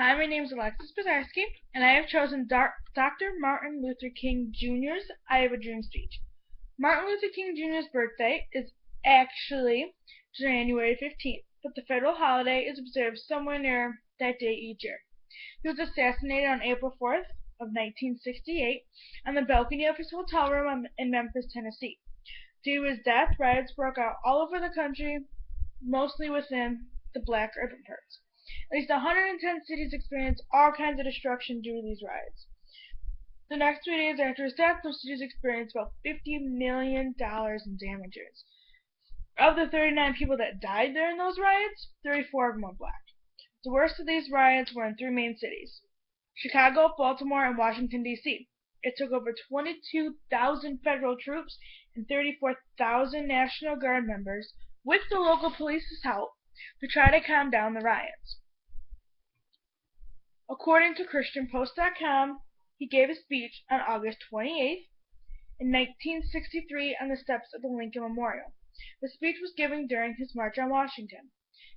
Hi, my name is Alexis Bizarski, and I have chosen Dr. Martin Luther King Jr.'s I Have a Dream speech. Martin Luther King Jr.'s birthday is actually January 15th, but the federal holiday is observed somewhere near that date each year. He was assassinated on April 4th of 1968 on the balcony of his hotel room in Memphis, Tennessee. Due to his death, riots broke out all over the country, mostly within the black urban parts. At least 110 cities experienced all kinds of destruction due to these riots. The next 3 days after his death, those cities experienced about $50 million in damages. Of the 39 people that died during those riots, 34 of them were black. The worst of these riots were in three main cities: Chicago, Baltimore, and Washington, D.C. It took over 22,000 federal troops and 34,000 National Guard members, with the local police's help, to try to calm down the riots. According to ChristianPost.com, he gave a speech on August 28th, in 1963 on the steps of the Lincoln Memorial. The speech was given during his March on Washington.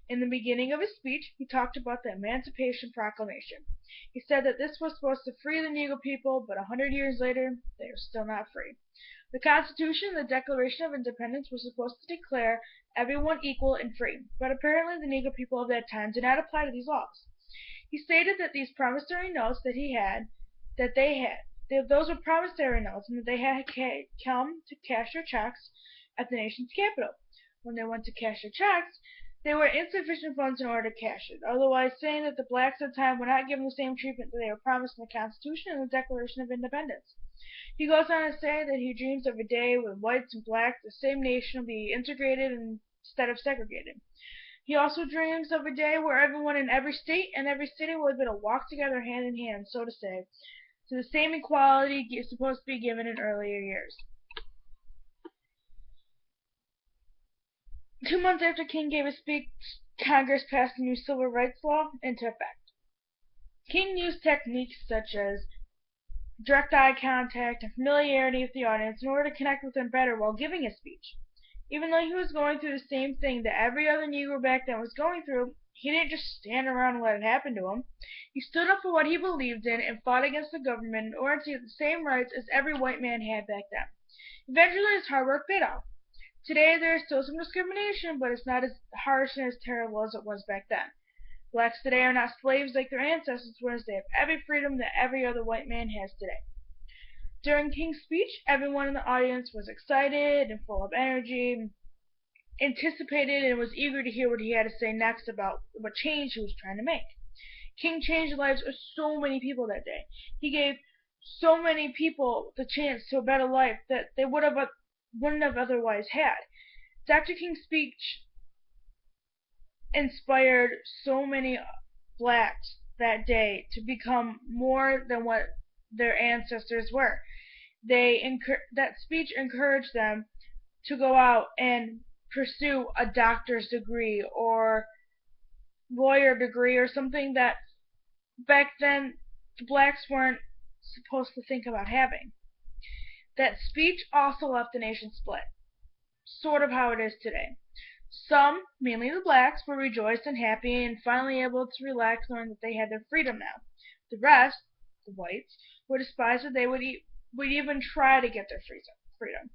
In the beginning of his speech, he talked about the Emancipation Proclamation. He said that this was supposed to free the Negro people, but 100 years later, they are still not free. The Constitution and the Declaration of Independence were supposed to declare everyone equal and free, but apparently the Negro people of that time did not apply to these laws. He stated that these promissory notes those were promissory notes, and that they had come to cash their checks at the nation's capital. When they went to cash their checks, they were insufficient funds in order to cash it, otherwise saying that the blacks at the time were not given the same treatment that they were promised in the Constitution and the Declaration of Independence. He goes on to say that he dreams of a day when whites and blacks, the same nation, will be integrated instead of segregated. He also dreams of a day where everyone in every state and every city will be able to walk together hand in hand, so to say, to the same equality supposed to be given in earlier years. 2 months after King gave his speech, Congress passed the new civil rights law into effect. King used techniques such as direct eye contact and familiarity with the audience in order to connect with them better while giving his speech. Even though he was going through the same thing that every other Negro back then was going through, he didn't just stand around and let it happen to him. He stood up for what he believed in and fought against the government in order to get the same rights as every white man had back then. Eventually, his hard work paid off. Today, there is still some discrimination, but it's not as harsh and as terrible as it was back then. Blacks today are not slaves like their ancestors were, as they have every freedom that every other white man has today. During King's speech, everyone in the audience was excited and full of energy, anticipated, and was eager to hear what he had to say next about what change he was trying to make. King changed the lives of so many people that day. He gave so many people the chance to a better life that they wouldn't have otherwise had. Dr. King's speech inspired so many blacks that day to become more than what their ancestors were. That speech encouraged them to go out and pursue a doctor's degree or lawyer degree or something that back then the blacks weren't supposed to think about having. That speech also left the nation split, sort of how it is today. Some, mainly the blacks, were rejoiced and happy and finally able to relax knowing that they had their freedom now. The rest, the whites, were despised that they would even try to get their freedom.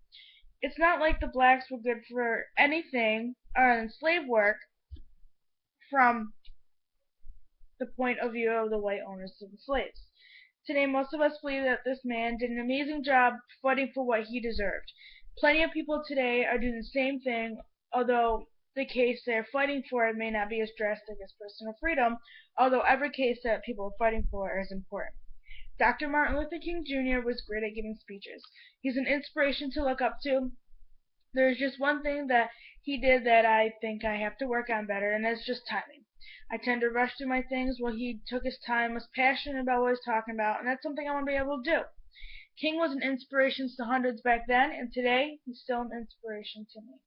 It's not like the blacks were good for anything other than slave work from the point of view of the white owners of the slaves. Today, most of us believe that this man did an amazing job fighting for what he deserved. Plenty of people today are doing the same thing, although the case they're fighting for may not be as drastic as personal freedom, although every case that people are fighting for is important. Dr. Martin Luther King Jr. was great at giving speeches. He's an inspiration to look up to. There's just one thing that he did that I think I have to work on better, and that's just timing. I tend to rush through my things while he took his time, was passionate about what he was talking about, and that's something I want to be able to do. King was an inspiration to hundreds back then, and today he's still an inspiration to me.